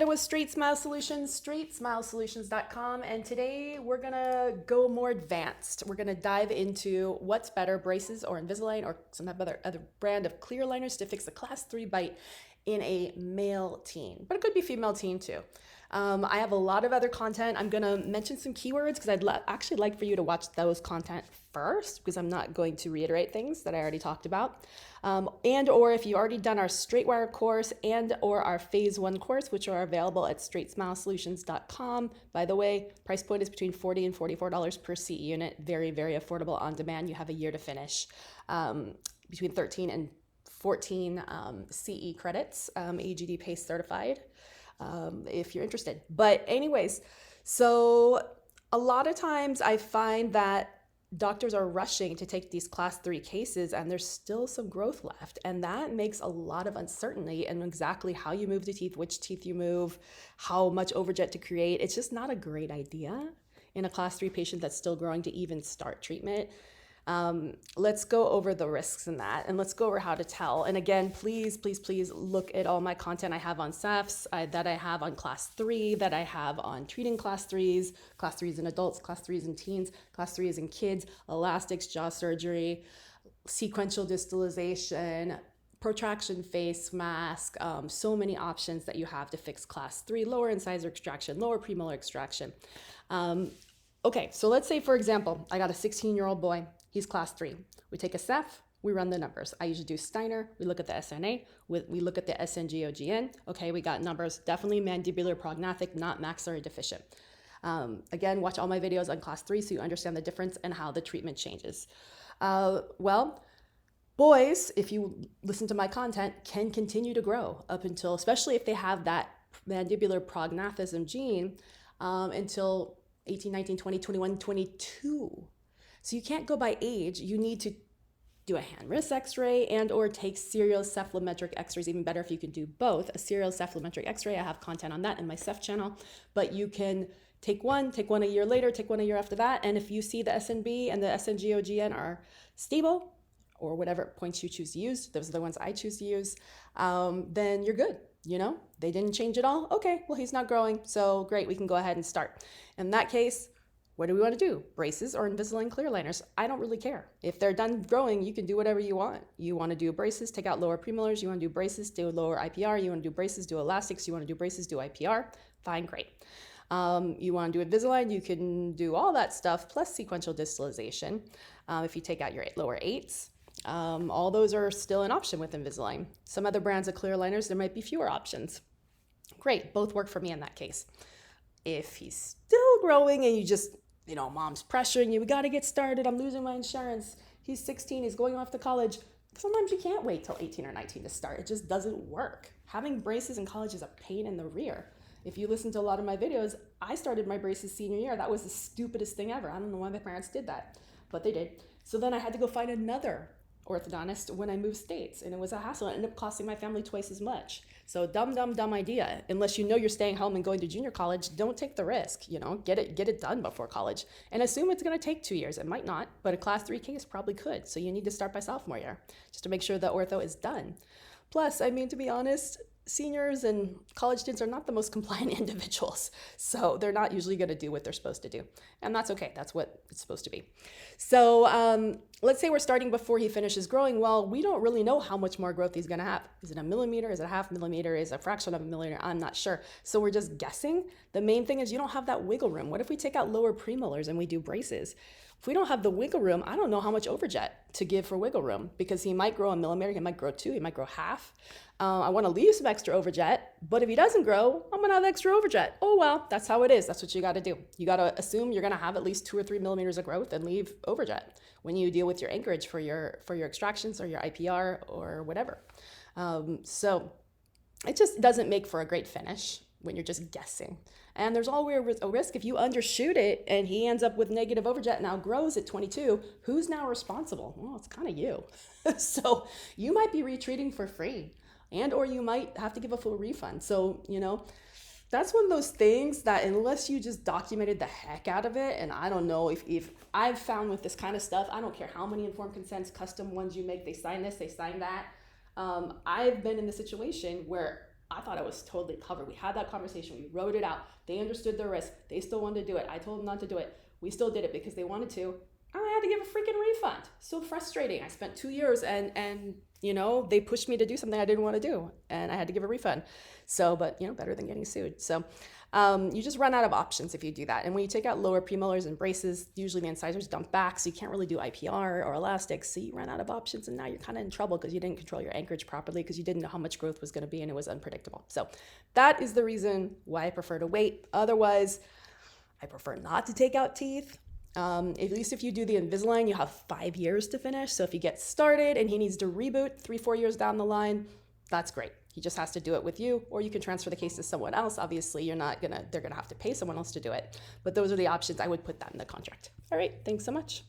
It was Straightsmile Solutions, straightsmilesolutions.com, and today we're gonna go more advanced. We're gonna dive into what's better, braces or Invisalign or some other brand of clear aligners to fix a class 3 bite in a male teen, but it could be female teen too. I have a lot of other content. I'm gonna mention some keywords because I'd actually like for you to watch those content first because I'm not going to reiterate things that I already talked about. And or if you've already done our Straightwire course and or our phase 1 course, which are available at straightsmilesolutions.com. By the way, price point is between $40 and $44 per CE unit. Very, very affordable on demand. You have a year to finish. Between 13 and 14 CE credits, AGD PACE certified, if you're interested. But anyways, so a lot of times I find that doctors are rushing to take these class 3 cases and there's still some growth left. And that makes a lot of uncertainty in exactly how you move the teeth, which teeth you move, how much overjet to create. It's just not a great idea in a class 3 patient that's still growing to even start treatment. Let's go over the risks in that and let's go over how to tell. And again, please look at all my content I have on CEFs, that I have on class 3, that I have on treating class 3s in adults, class 3s in teens, class 3s in kids, elastics, jaw surgery, sequential distalization, protraction face mask, so many options that you have to fix class 3, lower incisor extraction, lower premolar extraction. Okay, so let's say, for example, I got a 16-year-old boy. He's class 3. We take a CEF, we run the numbers. I usually do Steiner, we look at the SNA, we look at the SNGOGN. Okay, we got numbers, definitely mandibular prognathic, not maxillary deficient. Again, watch all my videos on class 3 so you understand the difference and how the treatment changes. Well, boys, if you listen to my content, can continue to grow up until, especially if they have that mandibular prognathism gene, until 18, 19, 20, 21, 22. So you can't go by age. You need to do a hand wrist x-ray and or take serial cephalometric x-rays, even better if you can do both. A serial cephalometric x-ray, I have content on that in my CEF channel, but you can take one a year later, take one a year after that. And if you see the SNB and the SNGOGN are stable or whatever points you choose to use, those are the ones I choose to use, then you're good. You know, they didn't change at all. Okay, well, he's not growing. So great, we can go ahead and start. In that case, what do we want to do? Braces or Invisalign clear aligners? I don't really care. If they're done growing, you can do whatever you want. You want to do braces, take out lower premolars. You want to do braces, do lower IPR. You want to do braces, do elastics. You want to do braces, do IPR. Fine, great. You want to do Invisalign, you can do all that stuff plus sequential distalization. If you take out your lower 8s. All those are still an option with Invisalign. Some other brands of clear aligners, there might be fewer options. Great, both work for me in that case. If he's still growing and you just, mom's pressuring you, we got to get started, I'm losing my insurance. He's 16, he's going off to college. Sometimes you can't wait till 18 or 19 to start. It just doesn't work. Having braces in college is a pain in the rear. If you listen to a lot of my videos, I started my braces senior year. That was the stupidest thing ever. I don't know why my parents did that, but they did. So then I had to go find another orthodontist when I moved states, and it was a hassle. It ended up costing my family twice as much. So dumb idea. Unless you know you're staying home and going to junior college, don't take the risk. Get it done before college, and assume it's going to take 2 years. It might not, but a class 3 case probably could. So you need to start by sophomore year just to make sure the ortho is done. Plus, to be honest, seniors and college students are not the most compliant individuals. So they're not usually going to do what they're supposed to do. And that's okay. That's what it's supposed to be. So let's say we're starting before he finishes growing. Well, we don't really know how much more growth he's going to have. Is it a millimeter? Is it a half millimeter? Is it a fraction of a millimeter? I'm not sure. So we're just guessing. The main thing is you don't have that wiggle room. What if we take out lower premolars and we do braces? If we don't have the wiggle room, I don't know how much overjet to give for wiggle room because he might grow a millimeter, he might grow 2, he might grow half. I want to leave some extra overjet, but if he doesn't grow, I'm going to have extra overjet. Oh, well, that's how it is. That's what you got to do. You got to assume you're going to have at least 2 or 3 millimeters of growth and leave overjet when you deal with your anchorage for your extractions or your IPR or whatever. So it just doesn't make for a great finish when you're just guessing. And there's always a risk if you undershoot it and he ends up with negative overjet and outgrows at 22, who's now responsible? Well, it's kind of you. So you might be retreating for free and or you might have to give a full refund. So, that's one of those things that unless you just documented the heck out of it, and I don't know if I've found with this kind of stuff, I don't care how many informed consents, custom ones you make, they sign this, they sign that. I've been in the situation where I thought I was totally covered. We had that conversation. We wrote it out. They understood the risk. They still wanted to do it. I told them not to do it. We still did it because they wanted to. I had to give a freaking refund. So frustrating. I spent 2 years and you know, they pushed me to do something I didn't want to do, and I had to give a refund. So, but you know, better than getting sued. So you just run out of options if you do that. And when you take out lower premolars and braces, usually the incisors dump back, so you can't really do IPR or elastics. So you run out of options, and now you're kind of in trouble because you didn't control your anchorage properly, because you didn't know how much growth was going to be, and it was unpredictable. So that is the reason why I prefer to wait. Otherwise, I prefer not to take out teeth. At least if you do the Invisalign, you have 5 years to finish. So if he gets started and he needs to reboot 3-4 years down the line, that's great. He just has to do it with you, or you can transfer the case to someone else. Obviously, they're gonna have to pay someone else to do it. But those are the options. I would put that in the contract. All right, thanks so much.